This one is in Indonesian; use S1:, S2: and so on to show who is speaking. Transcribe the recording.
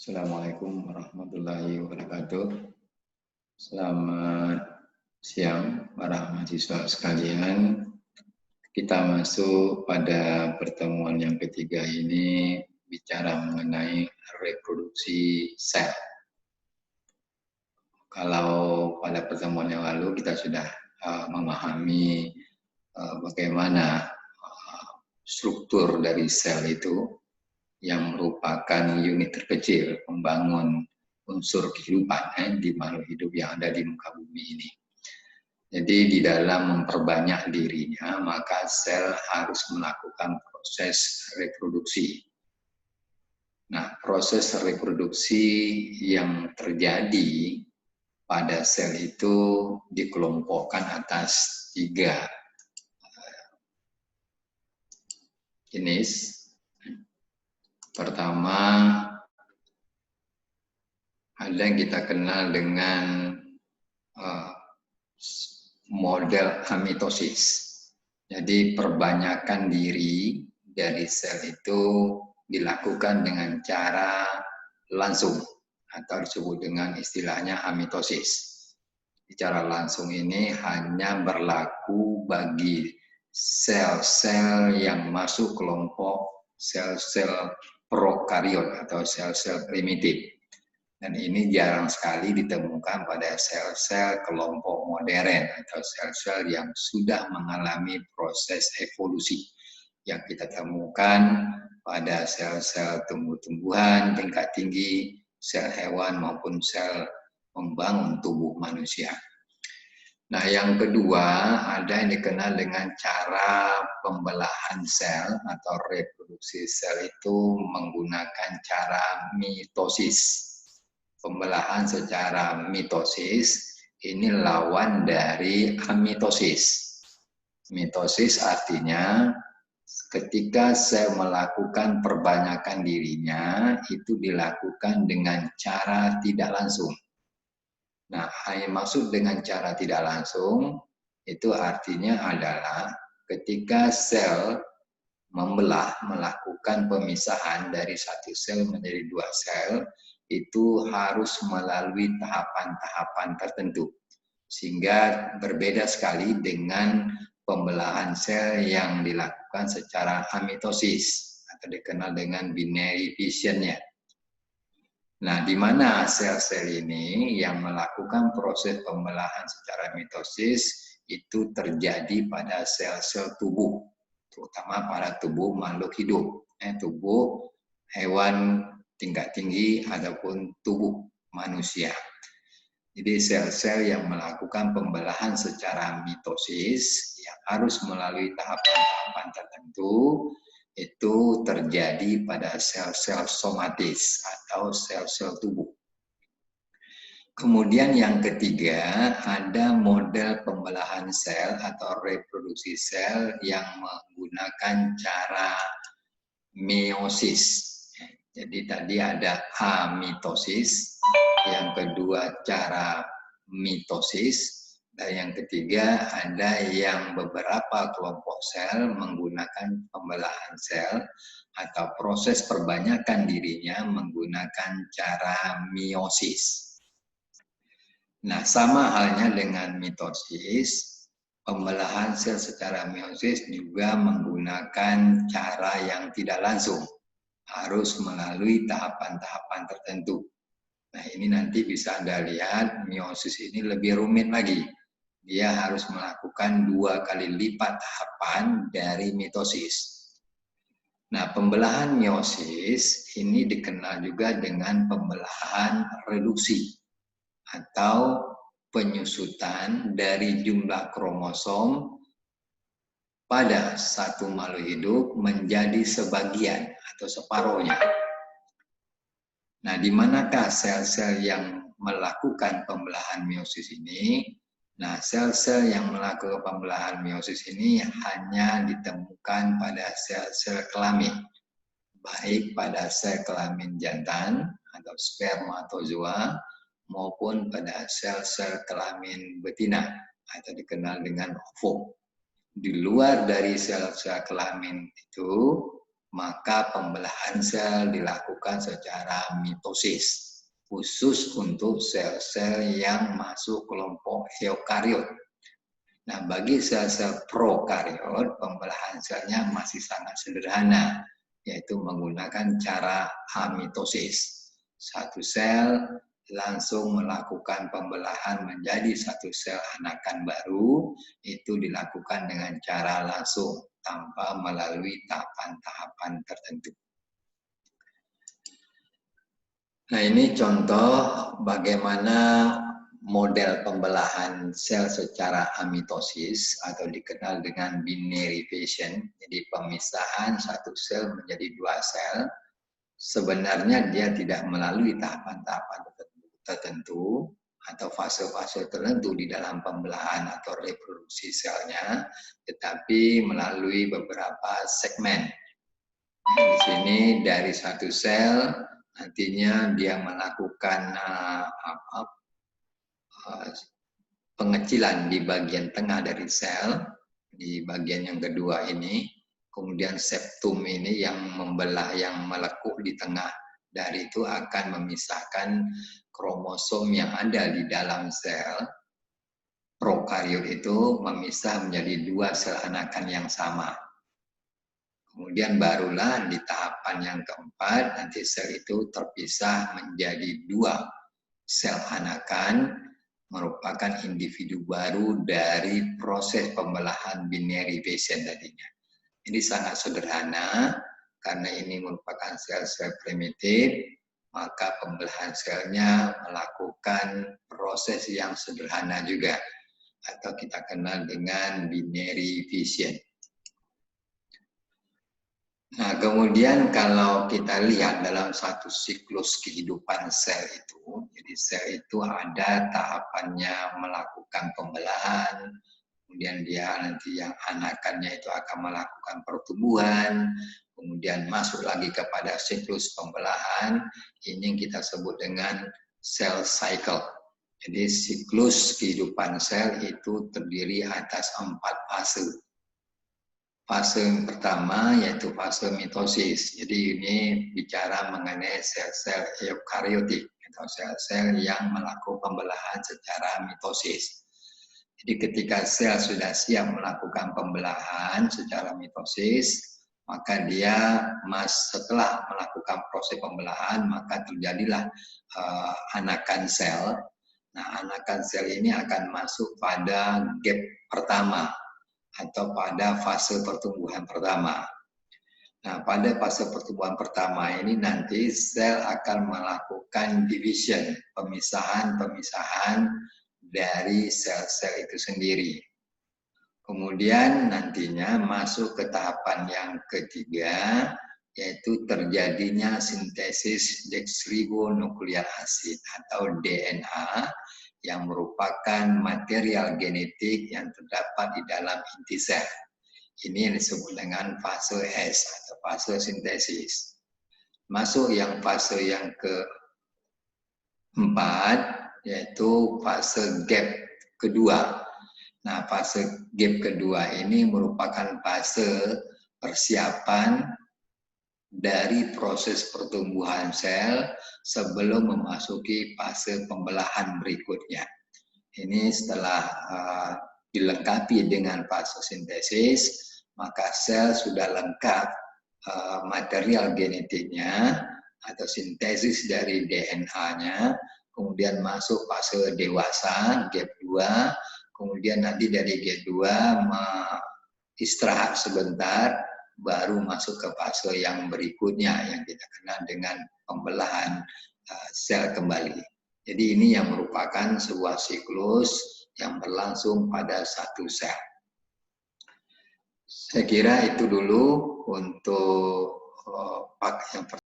S1: Assalamualaikum warahmatullahi wabarakatuh. Selamat siang para mahasiswa sekalian. Kita masuk pada pertemuan yang ketiga ini bicara mengenai reproduksi sel. Kalau pada pertemuan yang lalu kita sudah memahami bagaimana struktur dari sel itu yang merupakan unit terkecil pembangun unsur kehidupan di makhluk hidup yang ada di muka bumi ini. Jadi di dalam memperbanyak dirinya, maka sel harus melakukan proses reproduksi. Nah, proses reproduksi yang terjadi pada sel itu dikelompokkan atas 3 jenis. Pertama, ada yang kita kenal dengan model amitosis. Jadi perbanyakan diri dari sel itu dilakukan dengan cara langsung atau disebut dengan istilahnya amitosis. Secara langsung ini hanya berlaku bagi sel-sel yang masuk kelompok sel-sel prokariot atau sel-sel primitif. Dan ini jarang sekali ditemukan pada sel-sel kelompok modern atau sel-sel yang sudah mengalami proses evolusi yang kita temukan pada sel-sel tumbuh-tumbuhan tingkat tinggi, sel hewan maupun sel membangun tubuh manusia. Nah, yang kedua ada yang dikenal dengan cara pembelahan sel atau reproduksi sel itu menggunakan cara mitosis. Pembelahan secara mitosis ini lawan dari amitosis. Mitosis artinya ketika sel melakukan perbanyakan dirinya itu dilakukan dengan cara tidak langsung. Nah, yang maksud dengan cara tidak langsung itu artinya adalah ketika sel membelah, melakukan pemisahan dari satu sel menjadi 2 sel, itu harus melalui tahapan-tahapan tertentu. Sehingga berbeda sekali dengan pembelahan sel yang dilakukan secara amitosis atau dikenal dengan binary fission-nya. Nah, di mana sel-sel ini yang melakukan proses pembelahan secara mitosis itu terjadi pada sel-sel tubuh, terutama pada tubuh makhluk hidup, tubuh hewan tingkat tinggi ataupun tubuh manusia. Jadi sel-sel yang melakukan pembelahan secara mitosis yang harus melalui tahapan-tahapan tertentu itu terjadi pada sel-sel somatis atau sel-sel tubuh. Kemudian yang ketiga, ada model pembelahan sel atau reproduksi sel yang menggunakan cara meiosis. Jadi tadi ada amitosis, yang kedua cara mitosis, dan yang ketiga ada yang beberapa kelompok sel menggunakan pembelahan sel atau proses perbanyakan dirinya menggunakan cara meiosis. Nah, sama halnya dengan mitosis, pembelahan sel secara meiosis juga menggunakan cara yang tidak langsung, harus melalui tahapan-tahapan tertentu. Nah, ini nanti bisa Anda lihat, meiosis ini lebih rumit lagi. Dia harus melakukan 2 kali lipat tahapan dari mitosis. Nah, pembelahan meiosis ini dikenal juga dengan pembelahan reduksi atau penyusutan dari jumlah kromosom pada satu makhluk hidup menjadi sebagian atau separuhnya. Nah, di manakah sel-sel yang melakukan pembelahan meiosis ini? Nah, sel-sel yang melakukan pembelahan meiosis ini hanya ditemukan pada sel-sel kelamin, baik pada sel kelamin jantan atau spermatozoa maupun pada sel-sel kelamin betina atau dikenal dengan ovum. Di luar dari sel-sel kelamin itu, maka pembelahan sel dilakukan secara mitosis, khusus untuk sel-sel yang masuk kelompok eukariot. Nah, bagi sel-sel prokariot, pembelahan selnya masih sangat sederhana, yaitu menggunakan cara amitosis. Satu sel langsung melakukan pembelahan menjadi satu sel anakan baru, itu dilakukan dengan cara langsung, tanpa melalui tahapan-tahapan tertentu. Nah, ini contoh bagaimana model pembelahan sel secara amitosis atau dikenal dengan binary fission. Jadi pemisahan satu sel menjadi dua sel. Sebenarnya dia tidak melalui tahapan-tahapan tertentu atau fase-fase tertentu di dalam pembelahan atau reproduksi selnya, tetapi melalui beberapa segmen. Di sini dari satu sel nantinya dia melakukan pengecilan di bagian tengah dari sel, di bagian yang kedua ini, kemudian septum ini yang membelah, yang melekuk di tengah dari itu akan memisahkan kromosom yang ada di dalam sel prokariot itu, memisah menjadi dua sel anakan yang sama. Kemudian barulah di tahapan yang keempat, nanti sel itu terpisah menjadi dua sel anakan, merupakan individu baru dari proses pembelahan binary fission tadinya. Ini sangat sederhana, karena ini merupakan sel-sel primitif, maka pembelahan selnya melakukan proses yang sederhana juga, atau kita kenal dengan binary fission. Nah, kemudian kalau kita lihat dalam satu siklus kehidupan sel itu, jadi sel itu ada tahapannya melakukan pembelahan, kemudian dia nanti yang anakannya itu akan melakukan pertumbuhan, kemudian masuk lagi kepada siklus pembelahan, ini yang kita sebut dengan cell cycle. Jadi siklus kehidupan sel itu terdiri atas 4 fase. Fase yang pertama yaitu fase mitosis. Jadi ini bicara mengenai sel-sel eukariotik atau sel-sel yang melakukan pembelahan secara mitosis. Jadi ketika sel sudah siap melakukan pembelahan secara mitosis, maka dia setelah melakukan proses pembelahan, maka terjadilah anakan sel. Nah, anakan sel ini akan masuk pada gap pertama, atau pada fase pertumbuhan pertama. Nah, pada fase pertumbuhan pertama ini nanti sel akan melakukan division, pemisahan-pemisahan dari sel-sel itu sendiri. Kemudian nantinya masuk ke tahapan yang ketiga, yaitu terjadinya sintesis deoksiribonuklear asid atau DNA, yang merupakan material genetik yang terdapat di dalam inti sel. Ini yang disebut dengan fase S atau fase sintesis. Masuk yang fase yang keempat, yaitu fase gap kedua. Nah, fase gap kedua ini merupakan fase persiapan dari proses pertumbuhan sel sebelum memasuki fase pembelahan berikutnya. Ini setelah dilengkapi dengan fase sintesis, maka sel sudah lengkap material genetiknya atau sintesis dari DNA-nya, kemudian masuk fase dewasa, gap 2, kemudian nanti dari gap 2 istirahat sebentar, baru masuk ke fase yang berikutnya yang kita kenal dengan pembelahan sel kembali. Jadi ini yang merupakan sebuah siklus yang berlangsung pada satu sel. Saya kira itu dulu untuk part yang pertama.